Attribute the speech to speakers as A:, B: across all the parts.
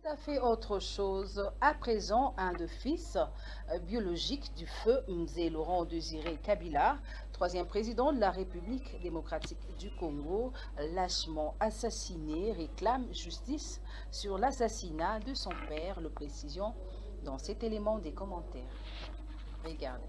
A: Tout à fait autre chose. À présent, un de fils biologique du feu Mzee Laurent Désiré Kabila, troisième président de la République démocratique du Congo, lâchement assassiné, réclame justice sur l'assassinat de son père. Le précision dans cet élément des commentaires. Regardez.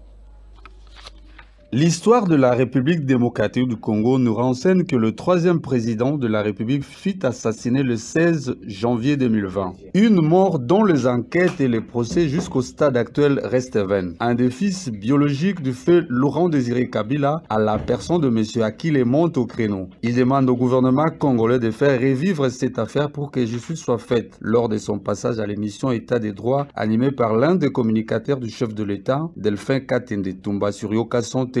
B: L'histoire de la République démocratique du Congo nous renseigne que le troisième président de la République fut assassiné le 16 janvier 2020. Une mort dont les enquêtes et les procès jusqu'au stade actuel restent vaines. Un des fils biologiques du feu Laurent Désiré Kabila à la personne de M. Akile monte au créneau. Il demande au gouvernement congolais de faire revivre cette affaire pour que justice soit faite. Lors de son passage à l'émission État des droits animée par l'un des communicateurs du chef de l'État, Delphin Katende Tumba sur Yokason télévision.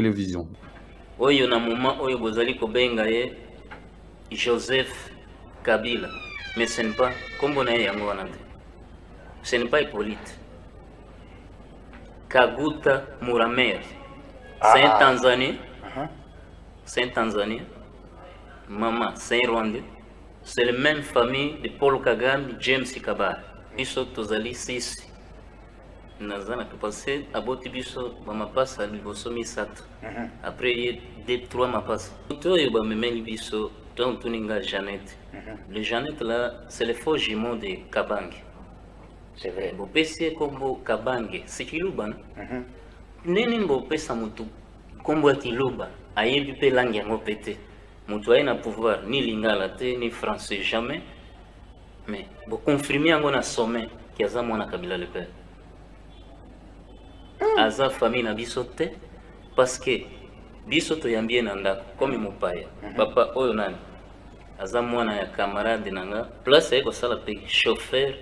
C: Oyo na moment oyo bozali kobenga ye Joseph Kabila, mais ce n'est pas kombo na ye yango wana te. Ce n'est pas Hippolyte. Kaguta Muramer. C'est un Tanzanien. C'est un Tanzanien. Maman, c'est un Rwandais. C'est la même famille de Paul Kagame, James Kabila. Biso tozali sisi. Nazana passé aboti biso ba mapasa liboso misato. Après il y a 2-3 mapasa. Tout yo ba memeli biso donc tuninga Jeannette. Le Jeannette là c'est le faux jumeau de Kabange.
D: C'est vrai.
C: Bo pesi kombo Kabange, c'est Kiluba. Nini bo pesa mutu kombo Kiluba, ayebi pe langue yango pété. Mutu aina pouvoir ni lingala te ni français jamais. Mais bo confirmer yango na sommet ki aza mwana Kabila le père. Aza famille na biso te parce que biso toyambie na ndako comme mopaya papa oyo nani aza mwana ya camarade nanga place eko sala pe chauffeur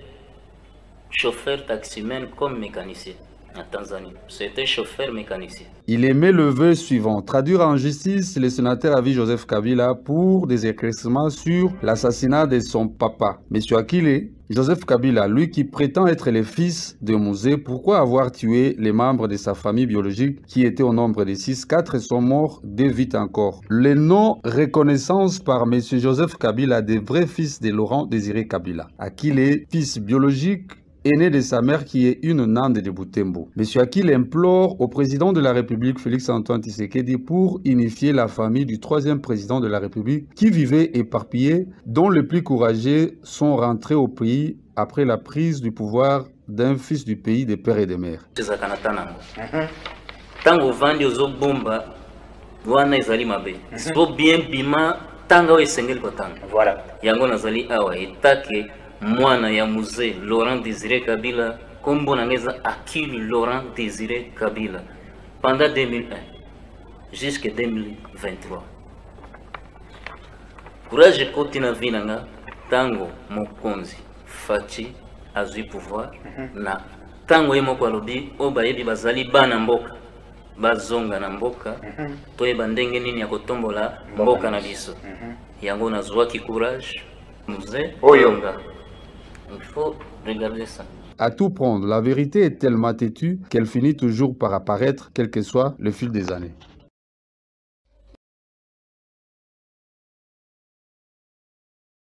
C: taximan comme mécanicien en Tanzanie. C'était chauffeur mécanicien.
B: Il émet le vœu suivant: traduire en justice le sénateur Avi Joseph Kabila pour des éclaircissements sur l'assassinat de son papa. Monsieur Akile, Joseph Kabila, lui qui prétend être le fils de Mzee, pourquoi avoir tué les membres de sa famille biologique qui étaient au nombre de 6? 4 sont morts, 2 vivent encore. Le non-reconnaissance par Monsieur Joseph Kabila des vrais fils de Laurent Désiré Kabila. Akile, fils biologique, aîné de sa mère qui est une Nande de Butembo. Monsieur Akile implore au président de la République, Félix-Antoine Tshisekedi, pour unifier la famille du troisième président de la République qui vivait éparpillé, dont les plus courageux sont rentrés au pays après la prise du pouvoir d'un fils du pays des pères et des mères.
C: Tango vandi ozo bomba wana ezali mabe. So bien bima tanga esengeli kotanga.
D: Voilà.
C: Yango nazali awa etake mwana ya Mzee Laurent Désiré Kabila, kombo nangeza Akili Laurent Désiré Kabila, pendant 2001 jusqu'à 2023. Courage koti na vinanga tango mokonzi Fachi azui pouvoir na tango ye moko alobi o bayebi bazali bana mboka bazonga na mboka toyeba ndenge nini ya kotombola mboka na biso. Yango nazwaki courage Mzee oyonga. Il faut regarder ça.
B: À tout prendre, la vérité est tellement têtue qu'elle finit toujours par apparaître, quel que soit le fil des années.